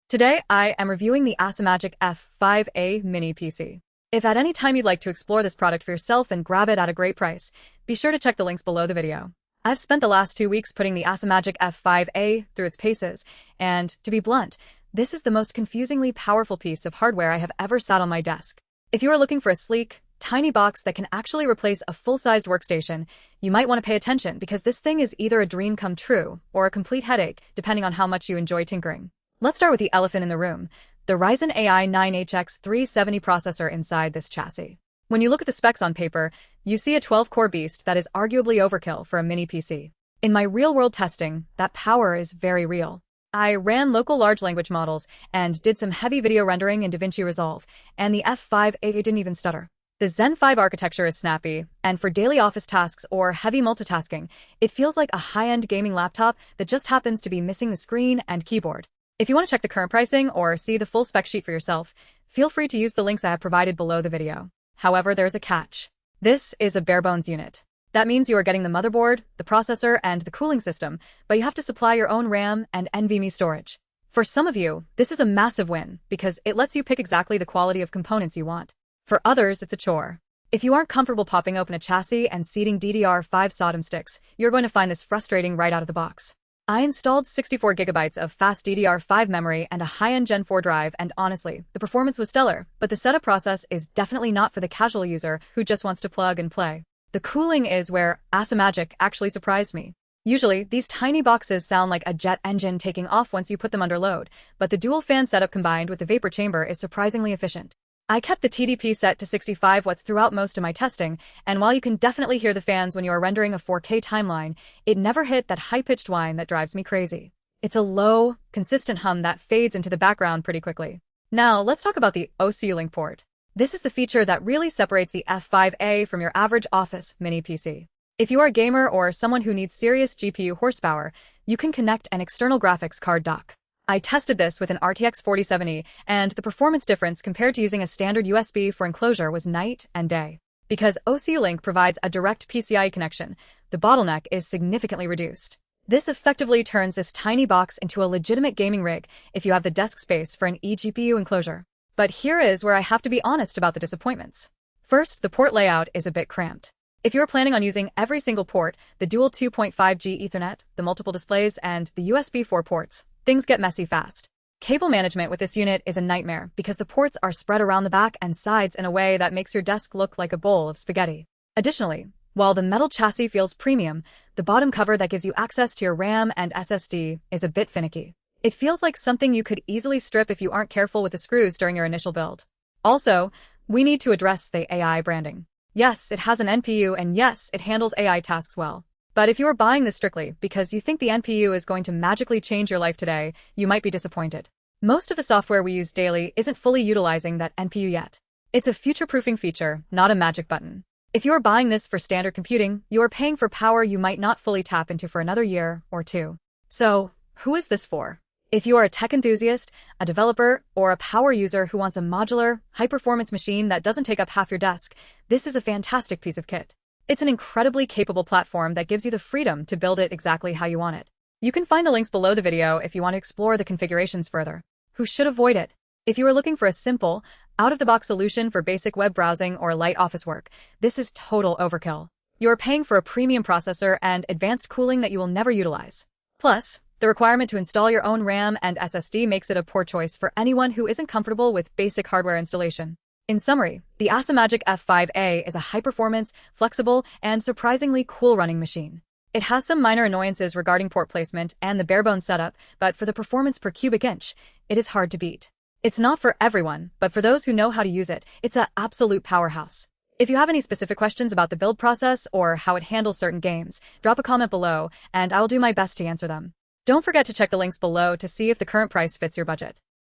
Today, I am reviewing the ACEMAGIC F5A mini PC. If at any time you'd like to explore this product for yourself and grab it at a great price, be sure to check the links below the video. I've spent the last 2 weeks putting the ACEMAGIC F5A through its paces, and to be blunt, this is the most confusingly powerful piece of hardware I have ever sat on my desk. If you are looking for a sleek, tiny box that can actually replace a full-sized workstation, you might want to pay attention because this thing is either a dream come true or a complete headache, depending on how much you enjoy tinkering. Let's start with the elephant in the room, the Ryzen AI 9HX 370 processor inside this chassis. When you look at the specs on paper, you see a 12-core beast that is arguably overkill for a mini PC. In my real-world testing, that power is very real. I ran local large language models and did some heavy video rendering in DaVinci Resolve, and the F5A didn't even stutter. The Zen 5 architecture is snappy, and for daily office tasks or heavy multitasking, it feels like a high-end gaming laptop that just happens to be missing the screen and keyboard. If you want to check the current pricing or see the full spec sheet for yourself, feel free to use the links I have provided below the video. However, there's a catch. This is a bare-bones unit. That means you are getting the motherboard, the processor, and the cooling system, but you have to supply your own RAM and NVMe storage. For some of you, this is a massive win because it lets you pick exactly the quality of components you want. For others, it's a chore. If you aren't comfortable popping open a chassis and seating DDR5 SODIMM sticks, you're going to find this frustrating right out of the box. I installed 64 gigabytes of fast DDR5 memory and a high-end Gen 4 drive, and honestly, the performance was stellar, but the setup process is definitely not for the casual user who just wants to plug and play. The cooling is where ACEMAGIC actually surprised me. Usually, these tiny boxes sound like a jet engine taking off once you put them under load, but the dual fan setup combined with the vapor chamber is surprisingly efficient. I kept the TDP set to 65 watts throughout most of my testing, and while you can definitely hear the fans when you are rendering a 4K timeline, it never hit that high-pitched whine that drives me crazy. It's a low, consistent hum that fades into the background pretty quickly. Now, let's talk about the OCuLink port. This is the feature that really separates the F5A from your average office mini PC. If you are a gamer or someone who needs serious GPU horsepower, you can connect an external graphics card dock. I tested this with an RTX 4070, and the performance difference compared to using a standard USB for enclosure was night and day. Because OCuLink provides a direct PCIe connection, the bottleneck is significantly reduced. This effectively turns this tiny box into a legitimate gaming rig if you have the desk space for an eGPU enclosure. But here is where I have to be honest about the disappointments. First, the port layout is a bit cramped. If you're planning on using every single port, the dual 2.5G Ethernet, the multiple displays, and the USB 4 ports, things get messy fast. Cable management with this unit is a nightmare because the ports are spread around the back and sides in a way that makes your desk look like a bowl of spaghetti. Additionally, while the metal chassis feels premium, the bottom cover that gives you access to your RAM and SSD is a bit finicky. It feels like something you could easily strip if you aren't careful with the screws during your initial build. Also, we need to address the AI branding. Yes, it has an NPU, and yes, it handles AI tasks well. But if you are buying this strictly because you think the NPU is going to magically change your life today, you might be disappointed. Most of the software we use daily isn't fully utilizing that NPU yet. It's a future-proofing feature, not a magic button. If you are buying this for standard computing, you are paying for power you might not fully tap into for another year or two. So, who is this for? If you are a tech enthusiast, a developer, or a power user who wants a modular, high-performance machine that doesn't take up half your desk, this is a fantastic piece of kit. It's an incredibly capable platform that gives you the freedom to build it exactly how you want it. You can find the links below the video if you want to explore the configurations further. Who should avoid it? If you are looking for a simple, out-of-the-box solution for basic web browsing or light office work, this is total overkill. You are paying for a premium processor and advanced cooling that you will never utilize. Plus, the requirement to install your own RAM and SSD makes it a poor choice for anyone who isn't comfortable with basic hardware installation. In summary, the ACEMAGIC F5A is a high-performance, flexible, and surprisingly cool-running machine. It has some minor annoyances regarding port placement and the bare-bones setup, but for the performance per cubic inch, it is hard to beat. It's not for everyone, but for those who know how to use it, it's an absolute powerhouse. If you have any specific questions about the build process or how it handles certain games, drop a comment below, and I will do my best to answer them. Don't forget to check the links below to see if the current price fits your budget.